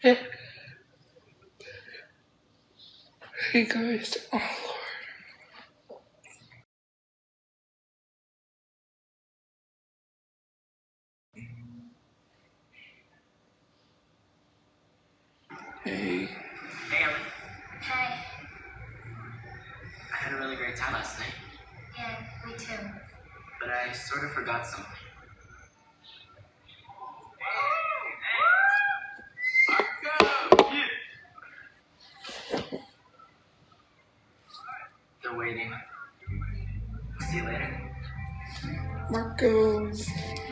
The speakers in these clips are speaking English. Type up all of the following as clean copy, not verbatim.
Hey guys, oh Lord. Hey. Hey, Ellen. Hi. I had a really great time last night, Yeah, me too. but I sort of forgot something. They're waiting. See you later. Marcos,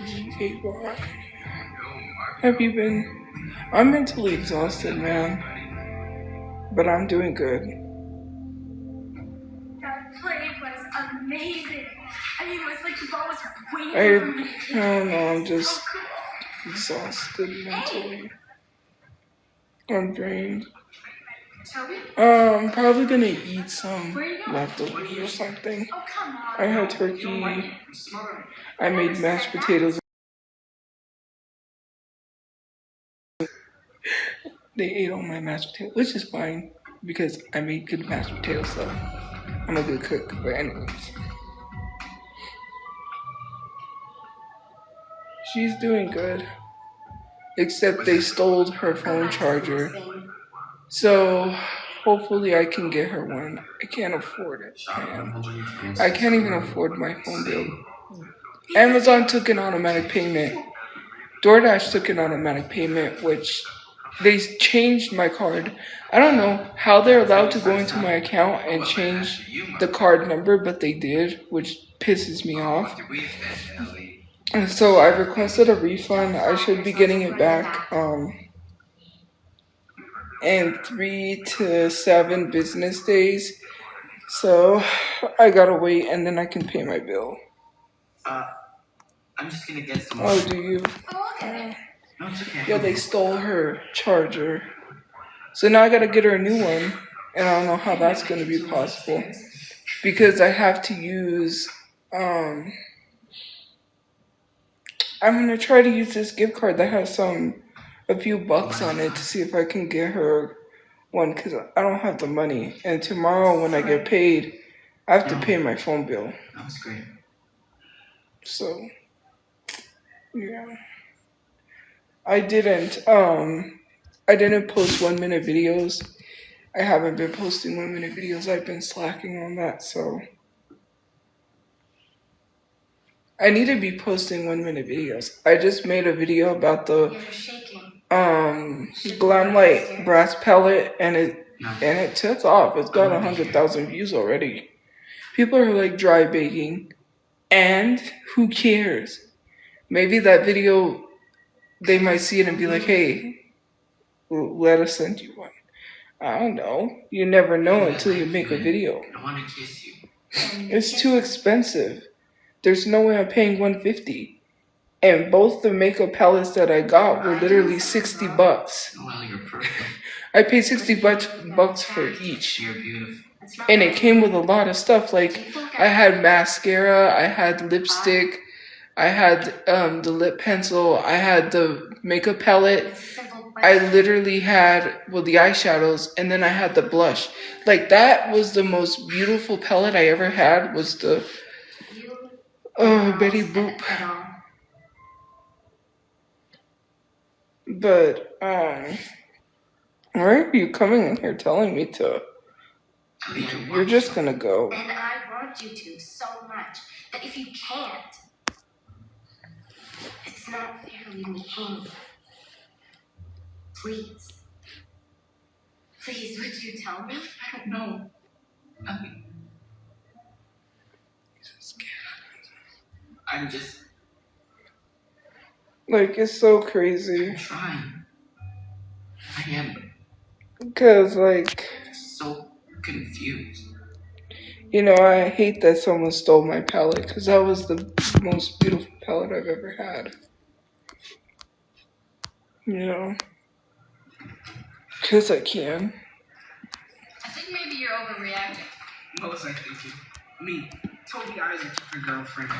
G-A-Y. Have you been? I'm mentally exhausted, man. But I'm doing good. That play was amazing. I mean, it was like the ball was waiting for me. I don't know, I'm just exhausted mentally. I'm drained. Toby? I'm probably gonna eat some leftovers or something. Oh, come on. I had turkey. I made mashed potatoes. They ate all my mashed potatoes, which is fine because I made good mashed potatoes, so I'm a good cook. But anyways, she's doing good, except they stole her phone charger. So hopefully I can get her one. I can't afford it, man. I can't even afford my phone bill. Amazon took an automatic payment. DoorDash took an automatic payment, which they changed my card. I don't know how they're allowed to go into my account and change the card number, but they did, which pisses me off. And so I requested a refund. I should be getting it back in 3 to 7 business days. So I gotta wait and then I can pay my bill. I'm just gonna get some. Oh, do you? Oh, okay. No, it's okay. Yeah, they stole her charger. So now I gotta get her a new one. And I don't know how that's gonna be possible. Because I have to use, I'm gonna try to use this gift card that has a few bucks on it to see if I can get her one, because I don't have the money. And tomorrow when I get paid, I have to pay my phone bill. That was great. So, yeah. I didn't post 1-minute videos. I haven't been posting 1-minute videos. I've been slacking on that, so I need to be posting 1-minute videos. I just made a video about the Glam Light brass pellet and it took off. It's got 100,000 views already. People are like dry baking, and who cares? Maybe that video, they might see it and be like, hey, let us send you one. I don't know. You never know until you make a video. I want to kiss you. It's too expensive. There's no way I'm paying $150. And both the makeup palettes that I got were literally $60. Well, you're perfect. I paid $60 for each. You're beautiful. And it came with a lot of stuff. Like, I had mascara, I had lipstick, I had the lip pencil, I had the makeup palette. I literally had, well, the eyeshadows, and then I had the blush. Like, that was the most beautiful palette I ever had, was the Betty Boop. But, why are you coming in here telling me to? You're just gonna go. And I want you to so much that if you can't, it's not fair to leave me hanging. Please. Please, would you tell me? I don't know. Nothing. I'm just. Like, it's so crazy. I'm trying. I am. Because, like, So confused. you know, I hate that someone stole my palette, because that was the most beautiful palette I've ever had. You know? Because I can. I think maybe you're overreacting. What was I thinking? Me, Toby Isaac took her girlfriend.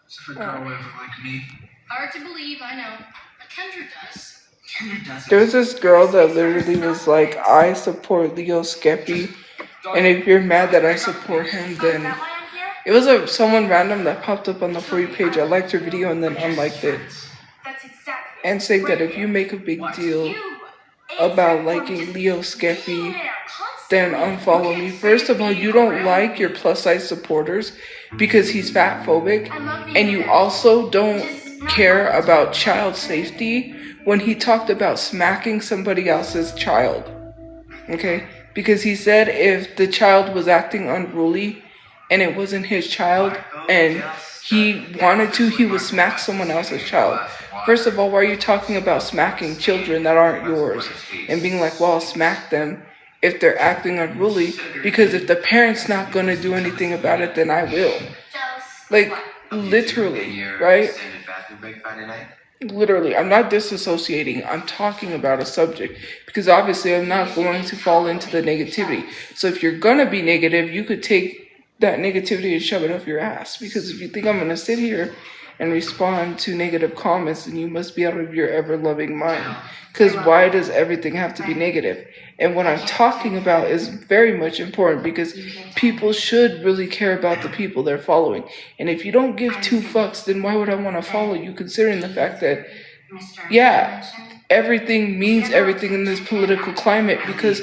So if a girl would ever like me. Hard to believe, I know. But Kendra does. There was this girl that literally was like, I support Leo Skeppy, and if you're mad that I support him, then it was someone random that popped up on the For You page. I liked her video and then unliked it. And saying that if you make a big deal about liking Leo Skeppy, then unfollow me. First of all, you don't like your plus size supporters because he's fat phobic, and you also don't care about child safety when he talked about smacking somebody else's child. Okay? Because he said if the child was acting unruly and it wasn't his child and he wanted to, he would smack someone else's child. First of all, why are you talking about smacking children that aren't yours and being like, well, I'll smack them if they're acting unruly, because if the parent's not going to do anything about it, then I will. Like, literally, right? Literally, I'm not disassociating. I'm talking about a subject because obviously I'm not going to fall into the negativity. So if you're going to be negative, you could take that negativity and shove it up your ass, because if you think I'm going to sit here and respond to negative comments, then you must be out of your ever-loving mind. Because why does everything have to be negative? And what I'm talking about is very much important, because people should really care about the people they're following. And if you don't give two fucks, then why would I want to follow you, considering the fact that, yeah, everything means everything in this political climate, because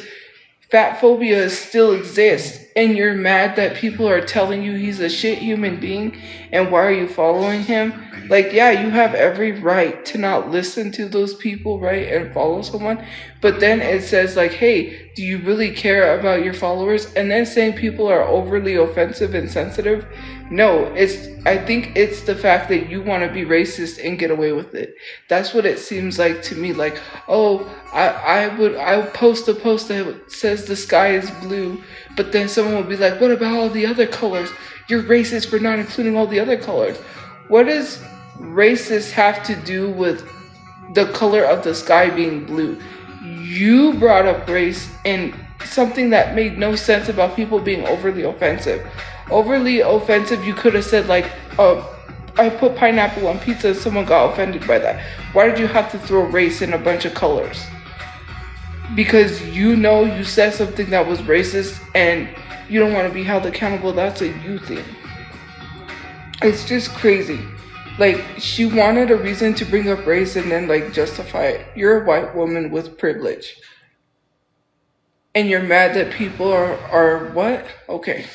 fat phobia still exists, and you're mad that people are telling you he's a shit human being, and why are you following him? Like, yeah, you have every right to not listen to those people, right, and follow someone, but then it says, like, hey, do you really care about your followers? And then saying people are overly offensive and sensitive. No, I think it's the fact that you want to be racist and get away with it. That's what it seems like to me. Like, oh, I post a post that says the sky is blue, but then someone will be like, what about all the other colors? You're racist for not including all the other colors. What does racist have to do with the color of the sky being blue? You brought up race and something that made no sense about people being overly offensive. Overly offensive, you could have said, like, I put pineapple on pizza and someone got offended by that. Why did you have to throw race in a bunch of colors? Because you know you said something that was racist and you don't want to be held accountable. That's a you thing. It's just crazy. Like, she wanted a reason to bring up race and then, like, justify it. You're a white woman with privilege. And you're mad that people are what? Okay.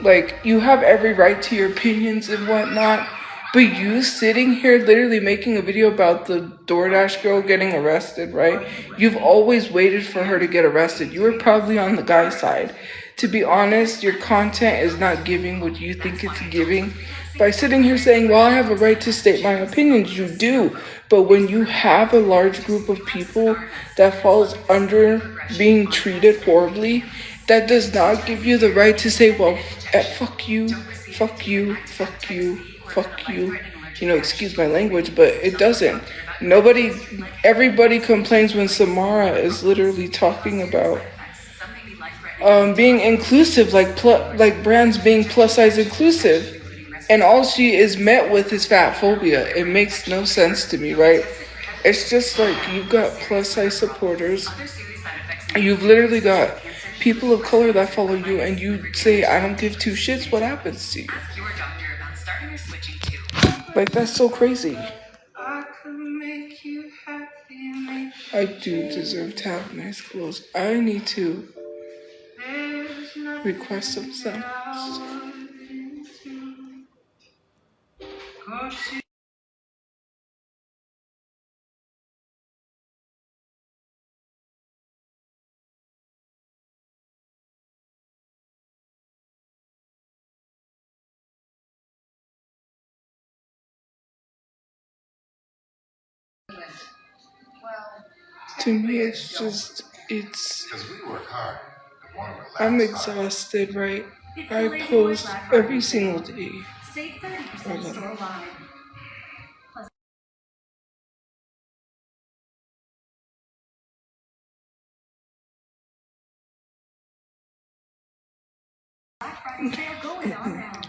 Like, you have every right to your opinions and whatnot, but you sitting here literally making a video about the DoorDash girl getting arrested, right? You've always waited for her to get arrested. You were probably on the guy's side. To be honest, your content is not giving what you think it's giving. By sitting here saying, well, I have a right to state my opinions, you do. But when you have a large group of people that falls under being treated horribly, that does not give you the right to say, well, fuck you, fuck you, fuck you, fuck you. You know, excuse my language, but it doesn't. Everybody complains when Samara is literally talking about being inclusive, like brands being plus size inclusive. And all she is met with is fat phobia. It makes no sense to me, right? It's just like, you've got plus size supporters. You've literally got people of color that follow you, and you say, I don't give two shits. What happens to you? Like, that's so crazy. I do deserve to have nice clothes. I need to request some samples. To me, I'm exhausted, right? I post every single day.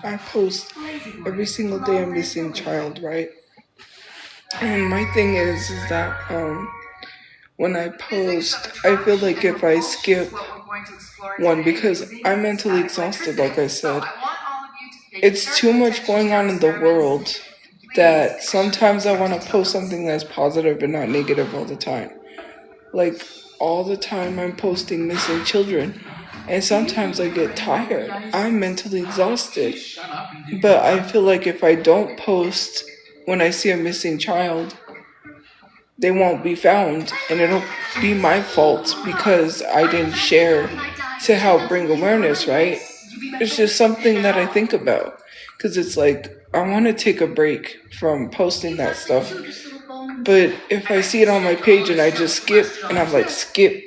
I post every single day a missing child, right? And my thing is that when I post, I feel like if I skip one, because I'm mentally exhausted, like I said, it's too much going on in the world that sometimes I want to post something that's positive and not negative all the time. Like all the time I'm posting missing children. And sometimes I get tired. I'm mentally exhausted. But I feel like if I don't post when I see a missing child, they won't be found. And it'll be my fault because I didn't share to help bring awareness, right? It's just something that I think about. Because it's like, I want to take a break from posting that stuff. But if I see it on my page and I just skip, and I'm like, skip,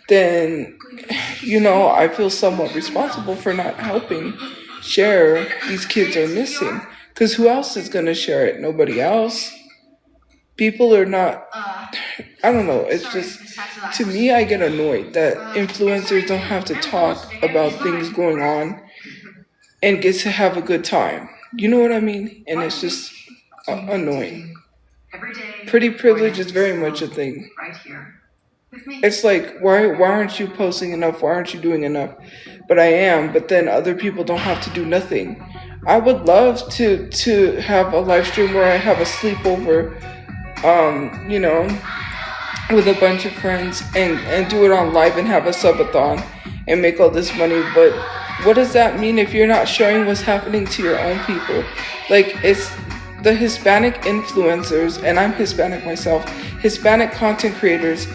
then, I feel somewhat responsible for not helping share these kids are missing. Because who else is going to share it? Nobody else. People are not, I don't know, it's just, to me, I get annoyed that influencers don't have to talk about things going on and get to have a good time. You know what I mean? And it's just annoying. Pretty privilege is very much a thing. It's like, why aren't you posting enough? Why aren't you doing enough? But I am, but then other people don't have to do nothing. I would love to have a live stream where I have a sleepover, with a bunch of friends and do it on live and have a subathon and make all this money. But what does that mean if you're not showing what's happening to your own people? Like, it's the Hispanic influencers, and I'm Hispanic myself, Hispanic content creators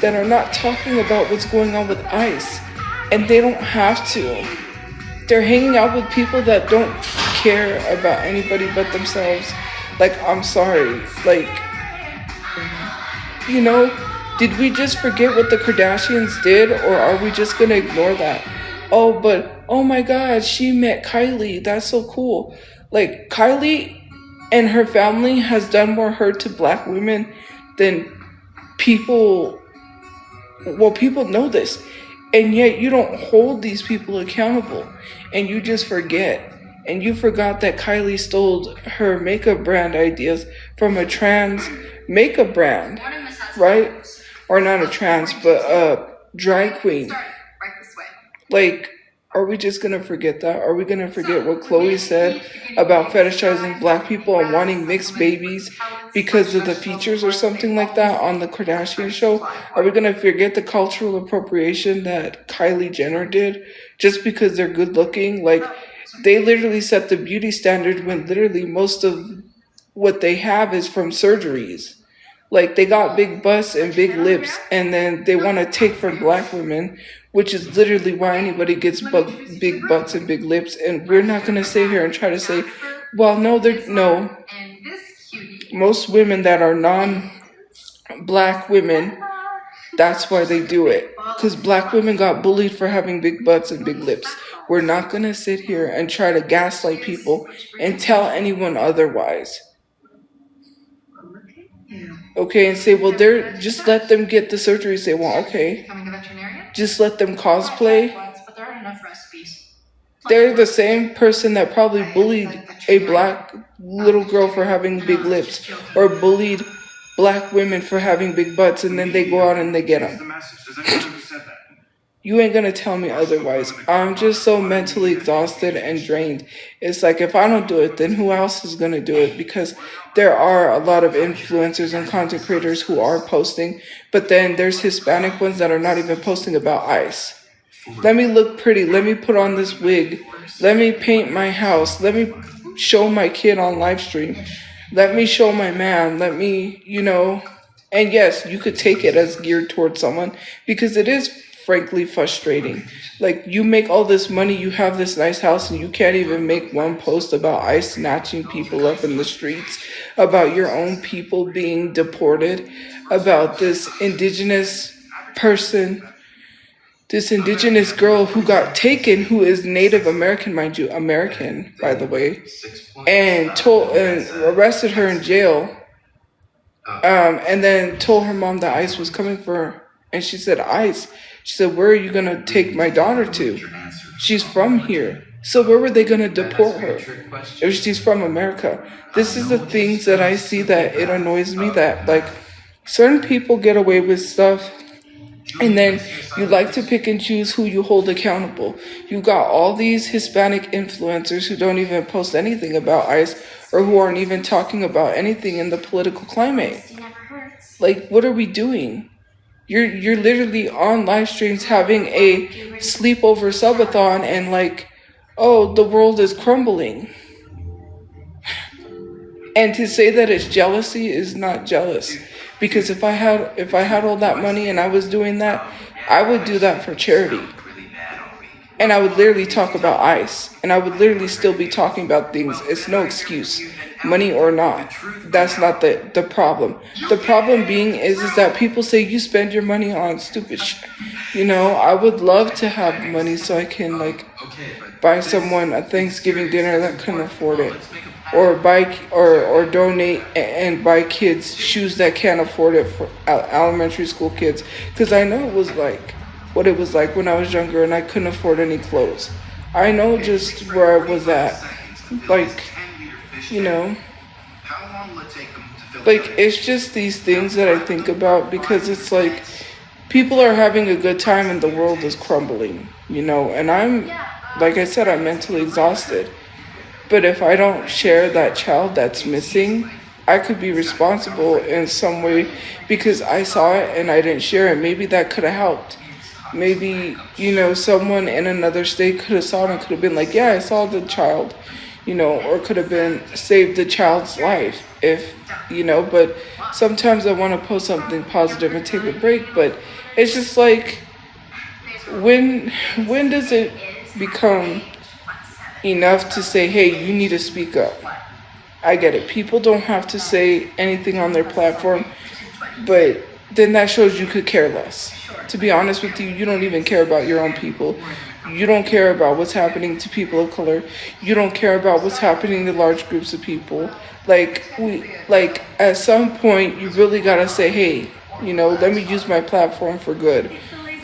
that are not talking about what's going on with ICE. And they don't have to. They're hanging out with people that don't care about anybody but themselves. Like, I'm sorry. Like, did we just forget what the Kardashians did, or are we just gonna ignore that? Oh my God, she met Kylie. That's so cool. Like, Kylie and her family has done more hurt to black women than people know this. And yet you don't hold these people accountable, and you just forget. And you forgot that Kylie stole her makeup brand ideas from a trans makeup brand, right? Or not a trans, but a drag queen. Like, are we just gonna forget that? Are we gonna forget what Chloe said about fetishizing black people and wanting mixed babies because of the features or something like that on the Kardashian show? Are we gonna forget the cultural appropriation that Kylie Jenner did just because they're good looking? Like, they literally set the beauty standard when literally most of what they have is from surgeries. Like, they got big butts and big lips, and then they want to take from black women, which is literally why anybody gets big butts and big lips. And we're not going to sit here and try to say, well, no. Most women that are non-black women, that's why they do it. Because black women got bullied for having big butts and big lips. We're not going to sit here and try to gaslight people and tell anyone otherwise. Okay, and say, well, just let them get the surgeries they want. Okay, just let them cosplay. They're the same person that probably bullied a black little girl for having big lips, or bullied black women for having big butts, and then they go out and they get them. You ain't gonna tell me otherwise. I'm just so mentally exhausted and drained. It's like, if I don't do it, then who else is gonna do it? Because there are a lot of influencers and content creators who are posting, but then there's Hispanic ones that are not even posting about ICE. Let me look pretty. Let me put on this wig. Let me paint my house. Let me show my kid on live stream. Let me show my man. Let me, and yes, you could take it as geared towards someone, because it is frankly frustrating. Like, you make all this money, you have this nice house, and you can't even make one post about ICE snatching people up in the streets, about your own people being deported, about this indigenous person, this indigenous girl who got taken, who is Native American, mind you, American, by the way, and arrested her in jail, and then told her mom that ICE was coming for her. And she said, ICE? She said, where are you going to take my daughter to? She's from here. So where were they gonna deport her if she's from America? This is the things that I see that it annoys me that like certain people get away with stuff and then you like to pick and choose who you hold accountable. You got all these Hispanic influencers who don't even post anything about ICE or who aren't even talking about anything in the political climate. Like, what are we doing? You're literally on live streams having a sleepover subathon and like, oh, the world is crumbling. And to say that it's jealousy is not jealous. Because if I had all that money and I was doing that, I would do that for charity. And I would literally talk about ICE. And I would literally still be talking about things. It's no excuse. Money or not. That's not the problem. The problem being is that people say you spend your money on stupid shit. You know, I would love to have money so I can like buy someone a Thanksgiving dinner that couldn't afford it. Or buy or donate and buy kids shoes that can't afford it for elementary school kids. Because I know it was like what it was like when I was younger and I couldn't afford any clothes. I know just where I was at. Like, you know, like it's just these things that I think about because it's like people are having a good time and the world is crumbling, you know, and I'm, like I said, I'm mentally exhausted. But if I don't share that child that's missing, I could be responsible in some way because I saw it and I didn't share it. Maybe that could have helped. Maybe, you know, someone in another state could have saw it and could have been like, yeah, I saw the child, you know, or could have been saved the child's life if, you know, but sometimes I want to post something positive and take a break, but it's just like, when does it become enough to say, hey, you need to speak up? I get it. People don't have to say anything on their platform, but then that shows you could care less. To be honest with you, you don't even care about your own people. You don't care about what's happening to people of color. You don't care about what's happening to large groups of people. Like at some point you really gotta say, hey, you know, let me use my platform for good.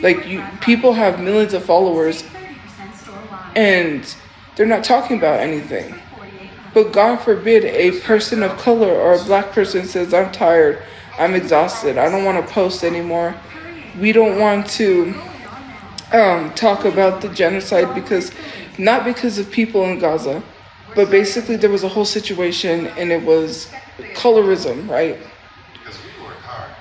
Like people have millions of followers and they're not talking about anything. But God forbid a person of color or a black person says, I'm tired, I'm exhausted, I don't want to post anymore. We don't want to talk about the genocide not because of people in Gaza, but basically there was a whole situation and it was colorism, right?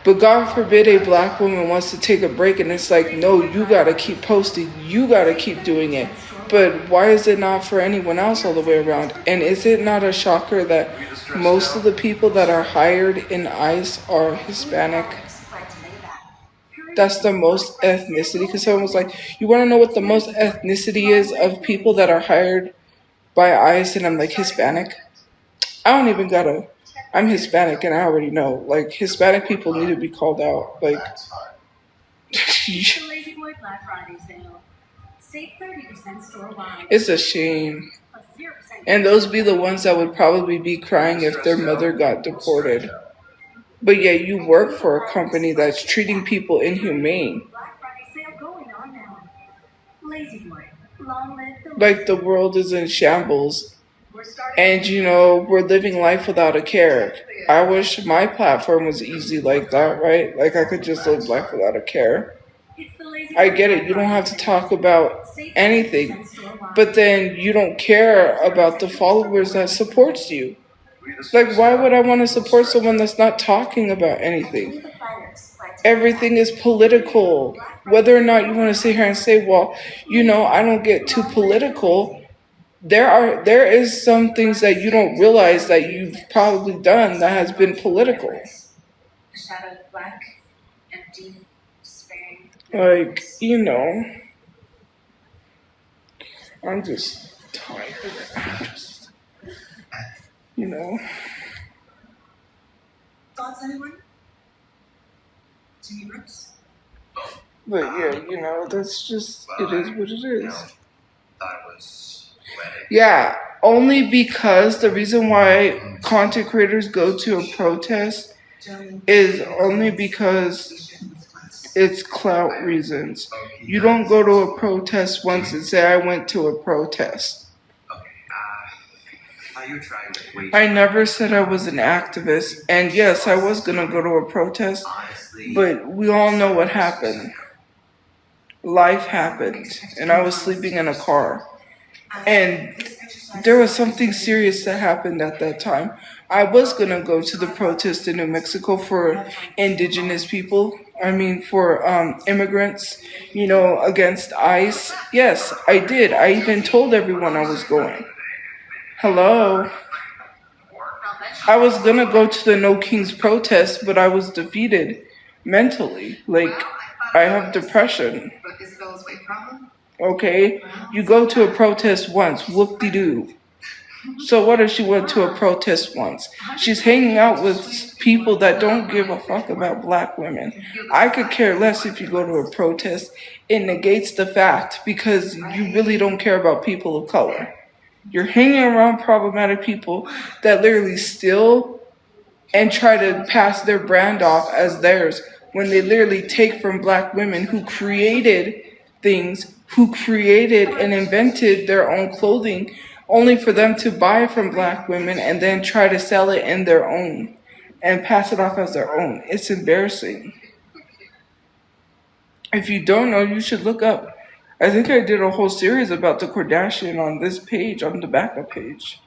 But God forbid a black woman wants to take a break and it's like, no, you gotta keep posting, you gotta keep doing it. But why is it not for anyone else all the way around? And is it not a shocker that most of the people that are hired in ICE are Hispanic? That's the most ethnicity. Because someone was like, you want to know what the most ethnicity is of people that are hired by ICE? And I'm like, Hispanic? I don't even gotta. I'm Hispanic and I already know. Like, Hispanic people need to be called out. Like, it's a shame. And those be the ones that would probably be crying if their mother got deported. But yet you work for a company that's treating people inhumane. Like the world is in shambles. And you know, we're living life without a care. I wish my platform was easy like that, right? Like I could just live life without a care. I get it. You don't have to talk about anything. But then you don't care about the followers that supports you. Like, why would I want to support someone that's not talking about anything? Everything is political. Whether or not you want to sit here and say, well, you know, I don't get too political. There is some things that you don't realize that you've probably done that has been political. Like, you know, I'm just tired. You know. Thoughts, anyone? Team Rips? But yeah, you know, that's just, it is what it is. Yeah, only because the reason why content creators go to a protest is only because it's clout reasons. You don't go to a protest once and say, I went to a protest. I never said I was an activist. And yes, I was going to go to a protest, but we all know what happened. Life happened, and I was sleeping in a car. And there was something serious that happened at that time. I was going to go to the protest in New Mexico for indigenous people. I mean, for immigrants, against ICE. Yes, I did. I even told everyone I was going. Hello? I was going to go to the No Kings protest, but I was defeated mentally. Like, I have depression. Okay? You go to a protest once, whoop-de-doo. So what if she went to a protest once? She's hanging out with people that don't give a fuck about black women. I could care less if you go to a protest. It negates the fact because you really don't care about people of color. You're hanging around problematic people that literally steal and try to pass their brand off as theirs when they literally take from black women who created things, who created and invented their own clothing, only for them to buy from black women and then try to sell it in their own and pass it off as their own. It's embarrassing. If you don't know, you should look up. I think I did a whole series about the Kardashian on this page, on the backup page.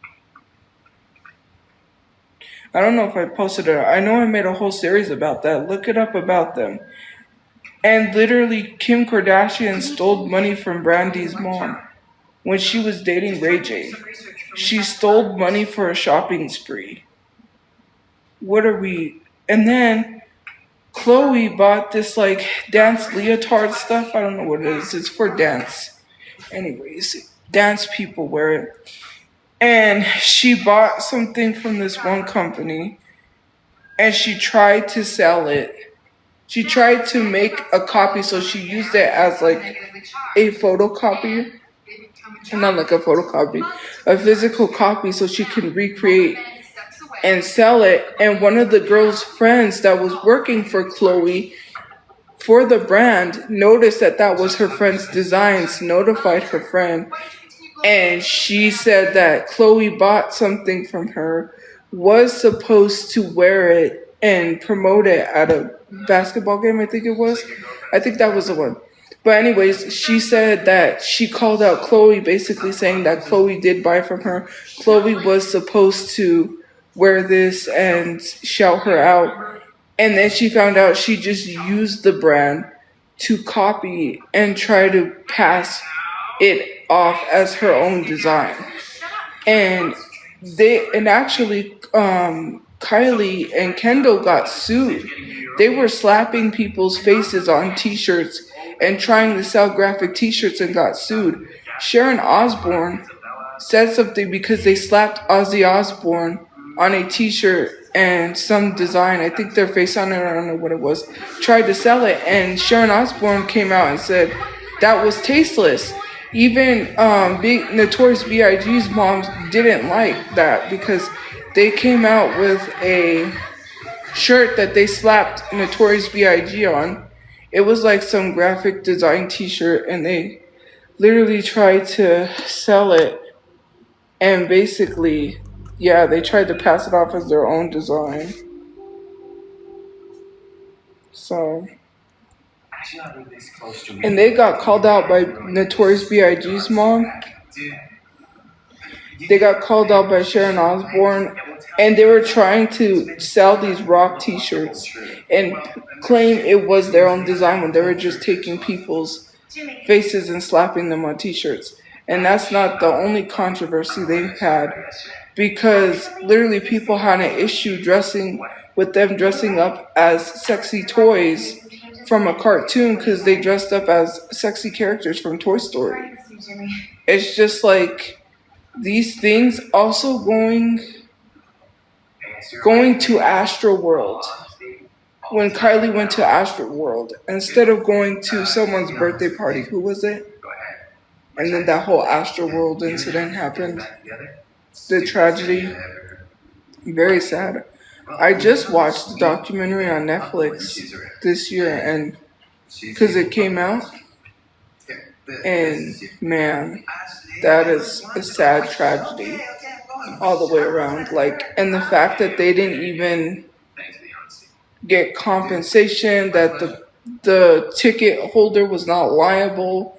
I don't know if I posted it. I know I made a whole series about that. Look it up about them. And literally, Kim Kardashian stole money from Brandy's mom when she was dating Ray J. She stole money for a shopping spree. What are we? And then Chloe bought this like dance leotard stuff. I don't know what it is. It's for dance. Anyways, dance people wear it. And she bought something from this one company and she tried to sell it. She tried to make a copy, so she used it as like a photocopy. Not like a photocopy, a physical copy so she can recreate and sell it. And one of the girl's friends that was working for Chloe for the brand noticed that that was her friend's designs, notified her friend. And she said that Chloe bought something from her, was supposed to wear it and promote it at a basketball game, I think it was. I think that was the one. But anyways, she said that she called out Chloe, basically saying that Chloe did buy from her. Chloe was supposed to wear this and shout her out. And then she found out she just used the brand to copy and try to pass it off as her own design. And actually Kylie and Kendall got sued. They were slapping people's faces on t-shirts and trying to sell graphic t-shirts and got sued. Sharon Osbourne said something because they slapped Ozzy Osbourne on a t-shirt and some design, I think their face on it, I don't know what it was, tried to sell it, and Sharon Osbourne came out and said that was tasteless. Even Notorious B.I.G.'s moms didn't like that because they came out with a shirt that they slapped Notorious B.I.G. on. It was like some graphic design t-shirt, and they literally tried to sell it. And basically, yeah, they tried to pass it off as their own design. So, and they got called out by Notorious B.I.G.'s mom. They got called out by Sharon Osbourne, and they were trying to sell these rock t-shirts and claim it was their own design when they were just taking people's faces and slapping them on t-shirts. And that's not the only controversy they've had, because literally people had an issue with them dressing up as sexy toys from a cartoon because they dressed up as sexy characters from Toy Story. It's just like these things also going to Astroworld. When Kylie went to Astroworld, instead of going to someone's birthday party, who was it? And then that whole Astroworld incident happened. The tragedy. Very sad. I just watched the documentary on Netflix this year, and because it came out, and man, that is a sad tragedy. all the way around. Like, and the fact that they didn't even get compensation, that the ticket holder was not liable,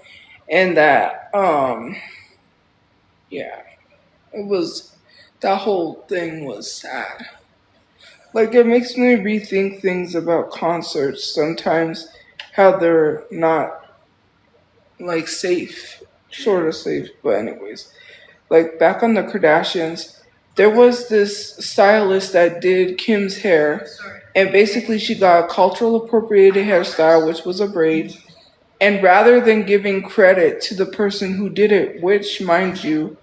and that yeah, it was, that whole thing was sad. Like, it makes me rethink things about concerts sometimes, how they're not like safe, sort of safe, but anyways. Like, back on the Kardashians, there was this stylist that did Kim's hair, and basically she got a cultural appropriated hairstyle, which was a braid. And rather than giving credit to the person who did it, which, mind you,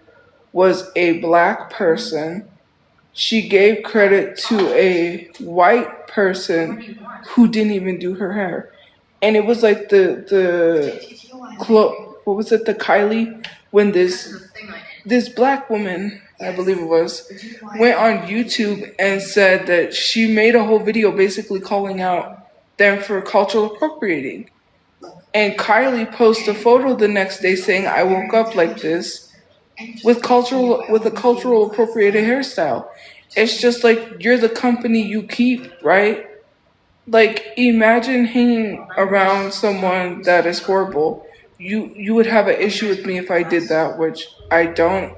was a black person, she gave credit to a white person who didn't even do her hair. And it was like what was it, the Kylie, when this black woman, I believe it was, went on YouTube and said that she made a whole video basically calling out them for cultural appropriating. And Kylie posted a photo the next day saying, "I woke up like this with a cultural appropriated hairstyle." It's just like, you're the company you keep, right? Like, imagine hanging around someone that is horrible. You would have an issue with me if I did that, which I don't.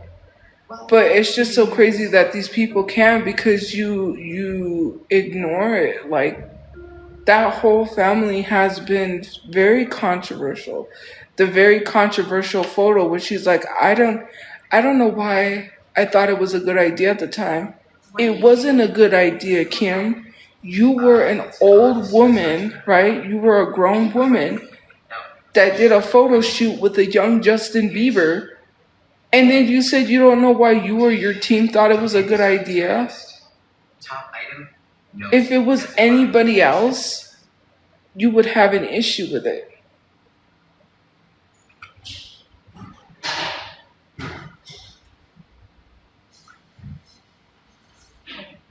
But it's just so crazy that these people can, because you ignore it. Like, that whole family has been very controversial. The very controversial photo where she's like, I don't know why I thought it was a good idea at the time. It wasn't a good idea, Kim. You were an old woman, right? You were a grown woman that did a photo shoot with a young Justin Bieber. And then you said you don't know why you or your team thought it was a good idea. If it was anybody else, you would have an issue with it.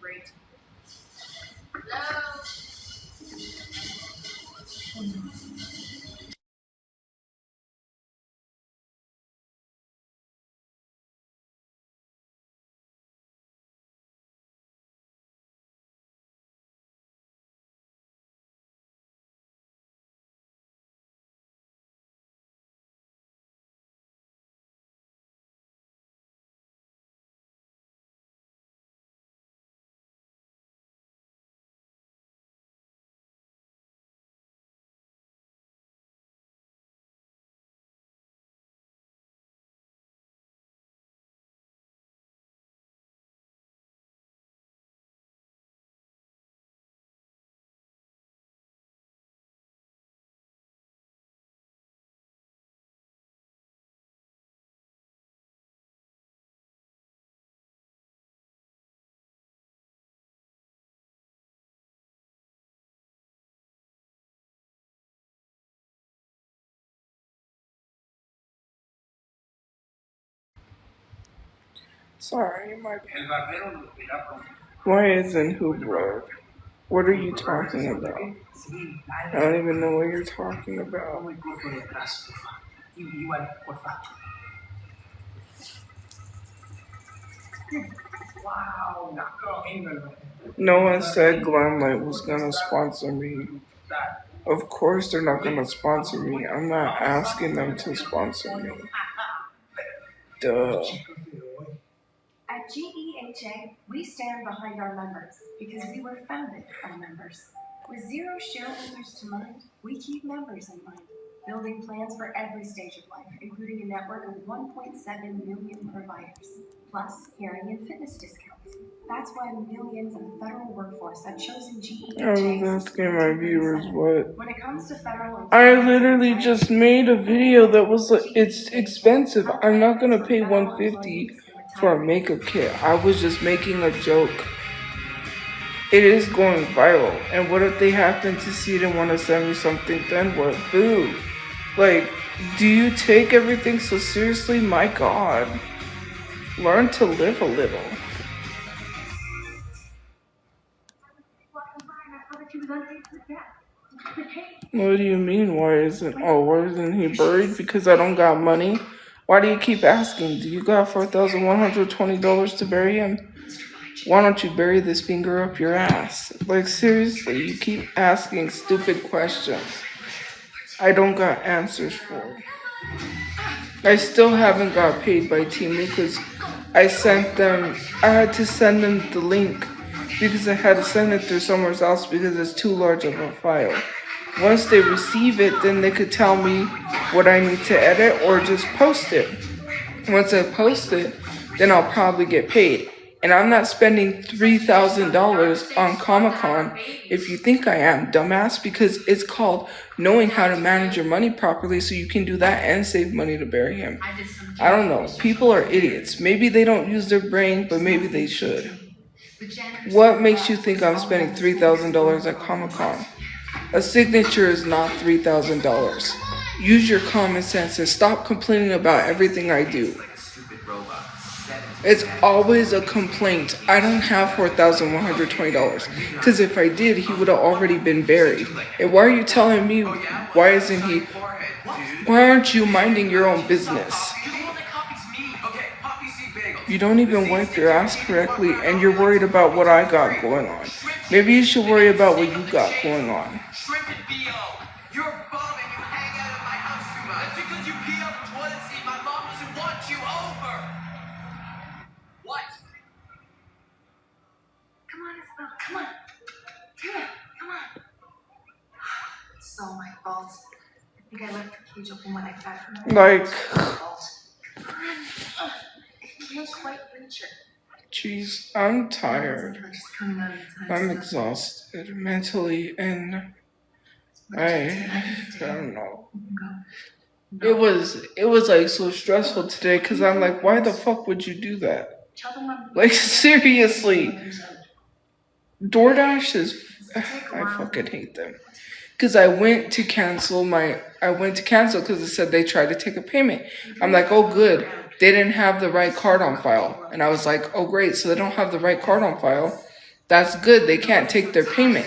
Great. Sorry, my El barbero lo irá pronto. why isn't who broke? What are you talking about? Sí, I dale. don't even know what you're talking about. Muy poco de atrás, por favor. Igual, por favor. Wow, No one said Glamlight was gonna sponsor me. Of course they're not gonna sponsor me. I'm not asking them to sponsor me. Duh. At GEHA, we stand behind our members because we were founded by members. With zero shareholders to mind, we keep members in mind, building plans for every stage of life, including a network of 1.7 million providers, plus hearing and fitness discounts. That's why millions of the federal workforce have chosen I was GEHA. asking my viewers what. When it comes to federal, I literally just made a video that was like, it's expensive. I'm not gonna pay $150 for a makeup kit. I was just making a joke. It is going viral. And what if they happen to see it and want to send me something? Then what? Boo. Like, do you take everything so seriously? My God. Learn to live a little. What do you mean? Why isn't he buried? Because I don't got money? Why do you keep asking? Do you got $4,120 to bury him? Why don't you bury this finger up your ass? Like, seriously, you keep asking stupid questions I don't got answers for. I still haven't got paid by Timu because I had to send them the link because I had to send it through somewhere else because it's too large of a file. Once they receive it, then they could tell me what I need to edit or just post it. Once I post it, then I'll probably get paid. And I'm not spending $3,000 on Comic-Con if you think I am, dumbass, because it's called knowing how to manage your money properly so you can do that and save money to bury him. I don't know. People are idiots. Maybe they don't use their brain, but maybe they should. What makes you think I'm spending $3,000 at Comic-Con? A signature is not $3,000. Use your common sense and stop complaining about everything I do. It's always a complaint. I don't have $4,120 because if I did, he would have already been buried. And why are you telling me? Why isn't he? Why aren't you minding your own business? You don't even wipe your ass correctly, and you're worried about what I got going on. Maybe you should worry about what you got going on. It's all my fault. I think I left the cage open when I got her. Like, I can't quite reach her. jeez, I'm tired. I'm exhausted mentally, and I don't know. It was like so stressful today because I'm like, why the fuck would you do that? Like, seriously. DoorDash is, I fucking hate them. Because I went to cancel because it said they tried to take a payment. I'm like, oh good, they didn't have the right card on file. And I was like, oh great, so they don't have the right card on file. That's good, they can't take their payment.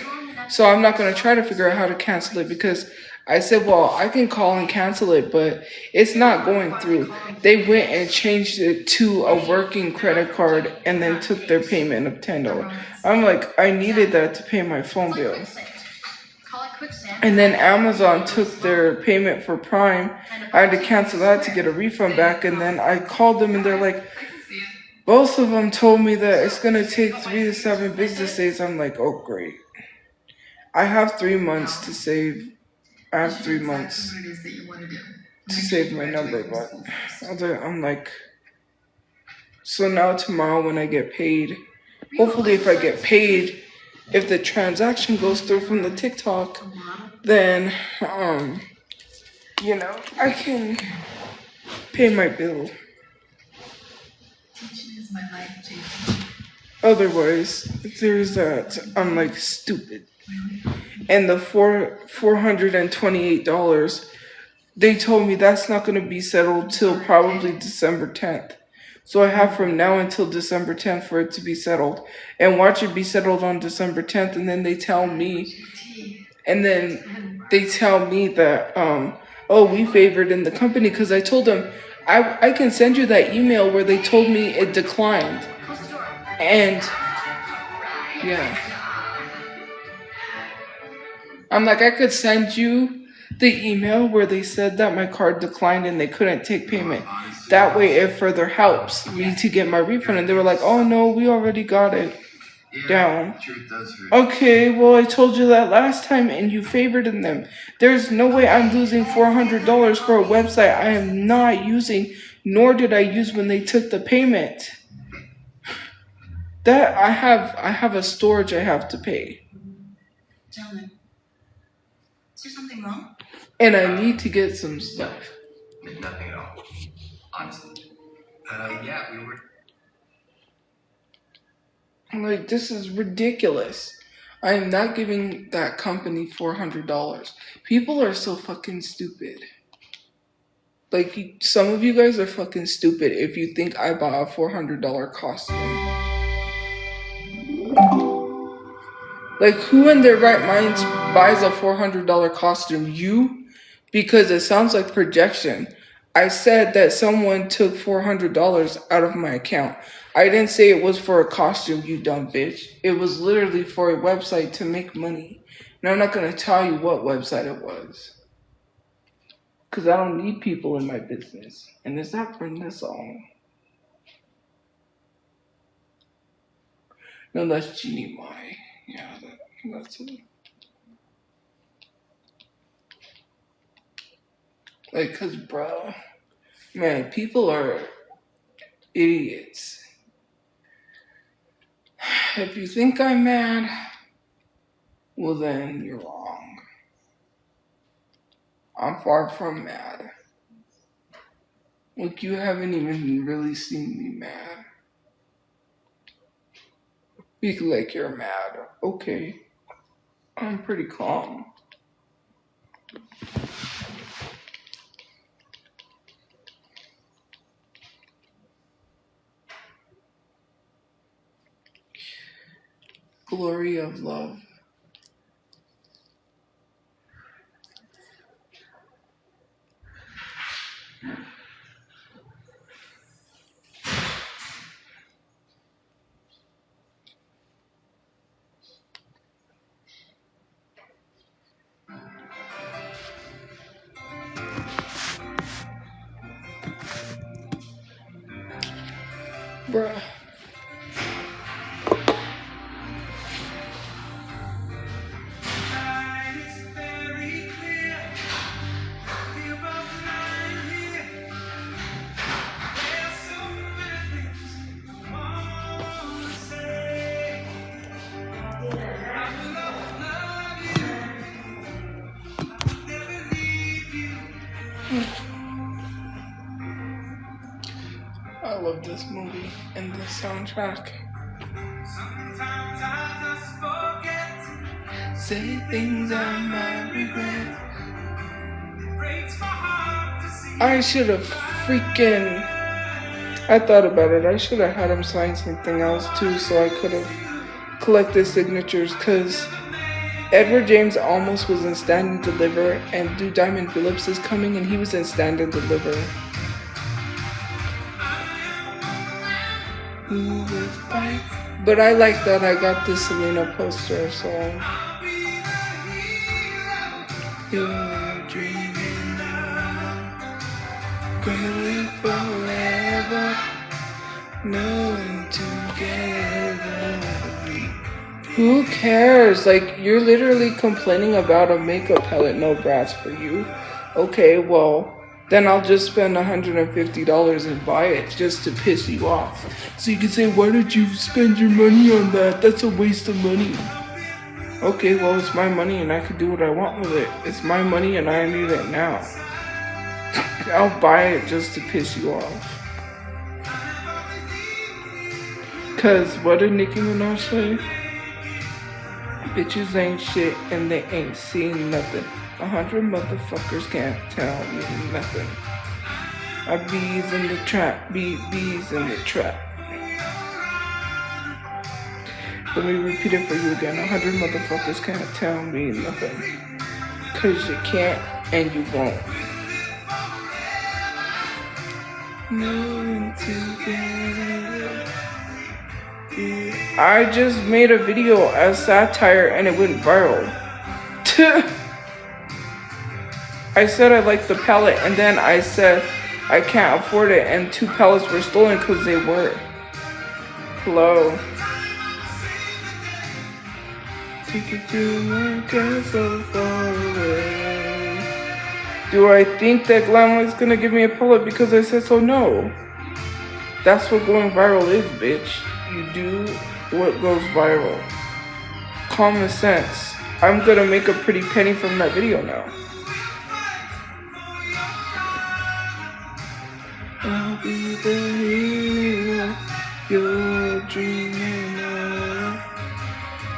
So I'm not going to try to figure out how to cancel it because I said, well, I can call and cancel it, but it's not going through. They went and changed it to a working credit card and then took their payment of $10. I'm like, I needed that to pay my phone bill. And then Amazon took their payment for Prime. I had to cancel that to get a refund back. And then I called them and they're like, both of them told me that it's going to take 3 to 7 business days. I'm like, oh, great. I have 3 months to save. I have 3 months to save my number. But I'm like, so now tomorrow when I get paid, hopefully if I get paid, if the transaction goes through from the TikTok, then, you know, I can pay my bill. Otherwise, there's that. I'm like stupid. And the $428, they told me that's not going to be settled till probably December 10th. So I have from now until December 10th for it to be settled. And watch it be settled on December 10th. And then they tell me, that, oh, we favored in the company. Because I told them, I can send you that email where they told me it declined. And, yeah. I'm like, I could send you the email where they said that my card declined and they couldn't take payment. That way it further helps me to get my refund. And they were like, oh no, we already got it down. Okay, well I told you that last time and you favored in them. There's no way I'm losing $400 for a website I am not using, nor did I use when they took the payment. That I have a storage I have to pay. Gentlemen, is there something wrong? And I need to get some stuff. Nothing at all. Honestly. Yeah, we were. I'm like, this is ridiculous. I am not giving that company $400. People are so fucking stupid. Like, some of you guys are fucking stupid if you think I bought a $400 costume. Like, who in their right minds buys a $400 costume? You? Because it sounds like projection. I said that someone took $400 out of my account. I didn't say it was for a costume, you dumb bitch. It was literally for a website to make money. And I'm not going to tell you what website it was. Because I don't need people in my business. And it's not for this song. No, that's Genie Mai. Yeah, that's it. Like, cause bro, man, people are idiots. If you think I'm mad, well then you're wrong. I'm far from mad. Look, you haven't even really seen me mad. Speak like you're mad. Okay. I'm pretty calm. Glory of love. Bruh. I love this movie and this soundtrack. Sometimes I just forget to say things I might regret. It breaks my heart to see. I should have freaking. I thought about it. I should have had him sign something else too, so I could have collected signatures. Cause Edward James almost was in Stand and Deliver, and Dude Diamond Phillips is coming, and he was in Stand and Deliver. But I like that I got the Selena poster, so you're dreaming now, gonna live forever, knowing together. Who cares? Like, you're literally complaining about a makeup palette, no brats for you. Okay, well, then I'll just spend $150 and buy it just to piss you off. So you can say, why did you spend your money on that? That's a waste of money. Okay, well, it's my money and I can do what I want with it. It's my money and I need it now. I'll buy it just to piss you off. Cause what did Nicki Minaj say? Bitches ain't shit and they ain't seen nothing. 100 motherfuckers can't tell me nothing. I bees in the trap, bees in the trap. Let me repeat it for you again. 100 motherfuckers can't tell me nothing. Cause you can't and you won't. No together. I just made a video as satire and it went viral. I said I liked the palette and then I said I can't afford it and 2 palettes were stolen because they were. Hello. Take it to my castle far away. Do I think that Glamline's gonna give me a palette because I said so? No. That's what going viral is, bitch. You do what goes viral. Common sense. I'm gonna make a pretty penny from that video now. I'll be the hero you're dreaming of.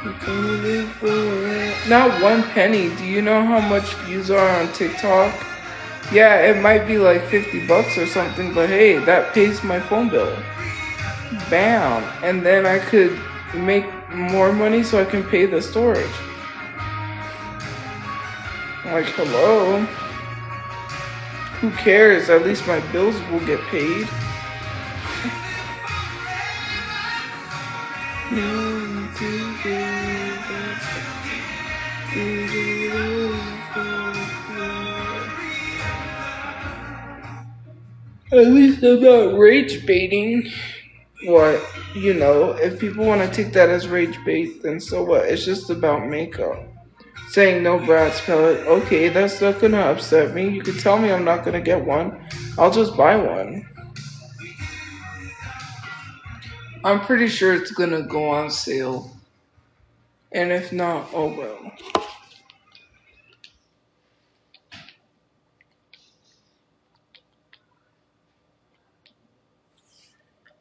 You're gonna live forever. Not 1 penny. Do you know how much views are on TikTok? Yeah, it might be like $50 or something, but hey, that pays my phone bill. Bam. And then I could make more money so I can pay the storage. Like, hello. Who cares? At least my bills will get paid. At least I'm not rage baiting. What? You know, if people want to take that as rage bait, then so what? It's just about makeup. Saying no Bratz palette, okay, that's not gonna upset me. You can tell me I'm not gonna get one. I'll just buy one. I'm pretty sure it's gonna go on sale. And if not, oh well.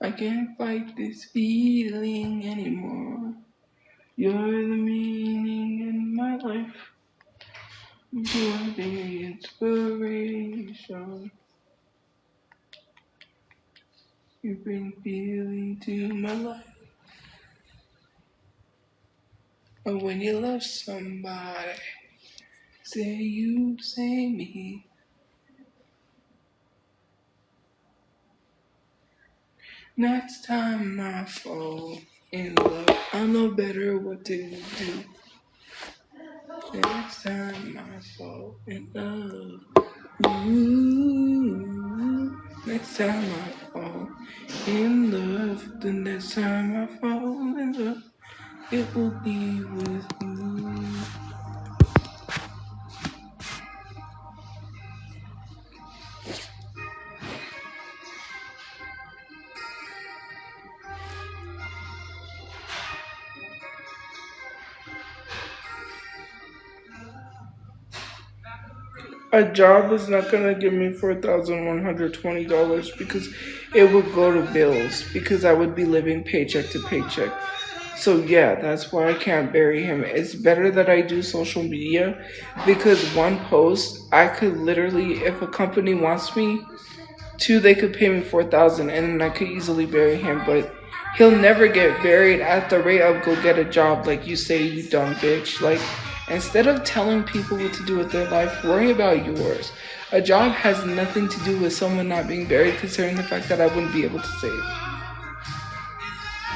I can't fight this feeling anymore. You're the meaning in my life. You're the inspiration. You bring feeling to my life. And when you love somebody, say you, say me. Next time I fall in love, I'll know better what to do. Next time I fall in love, ooh. Next time I fall in love, the next time I fall in love, it will be with you. A job is not gonna give me $4,120 because it would go to bills because I would be living paycheck to paycheck. So yeah, that's why I can't bury him. It's better that I do social media because one post I could literally, if a company wants me to, they could pay me $4,000 and then I could easily bury him. But he'll never get buried at the rate of go get a job, like you say, you dumb bitch. Like, instead of telling people what to do with their life, worry about yours. A job has nothing to do with someone not being buried, considering the fact that I wouldn't be able to save.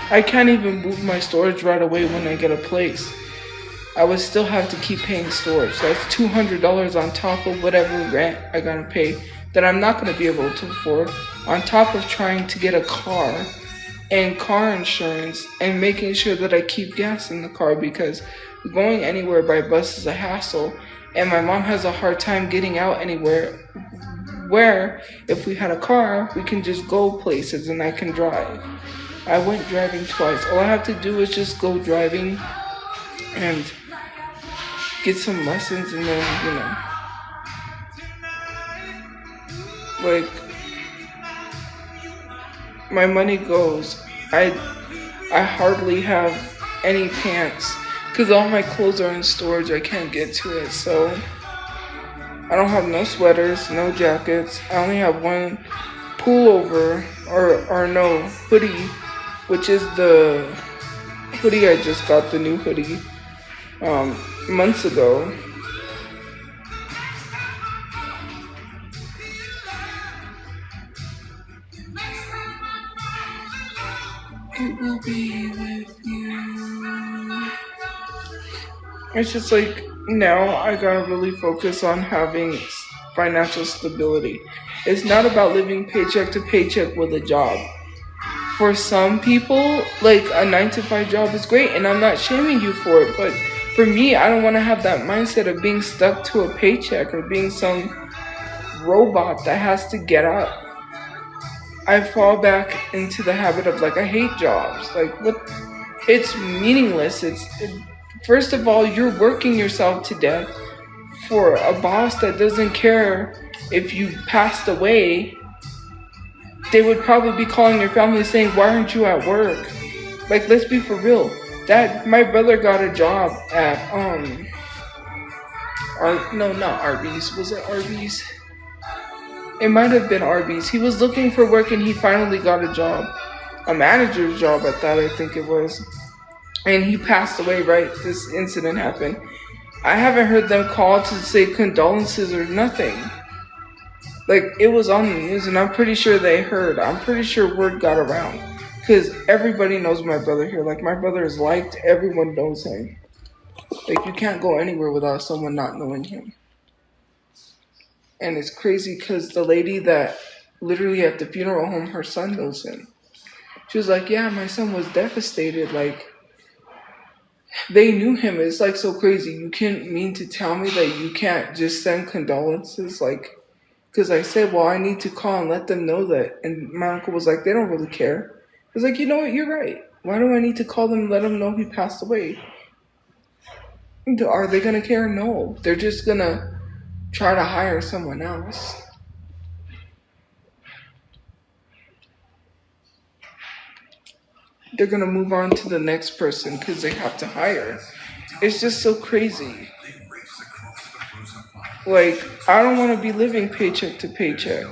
I can't even move my storage right away when I get a place. I would still have to keep paying storage. That's $200 on top of whatever rent I gotta pay that I'm not gonna be able to afford, on top of trying to get a car and car insurance and making sure that I keep gas in the car because going anywhere by bus is a hassle, and my mom has a hard time getting out anywhere, where if we had a car, we can just go places and I can drive. I went driving twice. All I have to do is just go driving and get some lessons and then, like, my money goes. I hardly have any pants because all my clothes are in storage. I can't get to it, so I don't have no sweaters, no jackets. I only have one pullover or no hoodie, which is the hoodie I just got, the new hoodie, months ago. It will be with you. It's just like, now I gotta really focus on having financial stability. It's not about living paycheck to paycheck with a job. For some people, like, a 9-to-5 job is great, and I'm not shaming you for it, but for me, I don't want to have that mindset of being stuck to a paycheck or being some robot that has to get up. I fall back into the habit of, like, I hate jobs. Like, what? It's meaningless. First of all, you're working yourself to death for a boss that doesn't care if you passed away. They would probably be calling your family saying, why aren't you at work? Like, let's be for real. My brother got a job at, no, not Arby's. Was it Arby's? It might have been Arby's. He was looking for work and he finally got a job. A manager's job at that, I think it was. And he passed away, right? This incident happened. I haven't heard them call to say condolences or nothing. Like it was on the news, and I'm pretty sure they heard. I'm pretty sure word got around because everybody knows my brother here. Like my brother is liked. Everyone knows him. Like you can't go anywhere without someone not knowing him. And it's crazy because the lady that literally at the funeral home, her son knows him. She was like, "Yeah, my son was devastated. Like they knew him." It's like so crazy. You can't mean to tell me that you can't just send condolences, like. Because I said, well, I need to call and let them know that. And my uncle was like, they don't really care. I was like, you know what? You're right. Why do I need to call them and let them know he passed away? Are they going to care? No. They're just going to try to hire someone else. They're going to move on to the next person because they have to hire. It's just so crazy. Like, I don't want to be living paycheck to paycheck.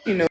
You know.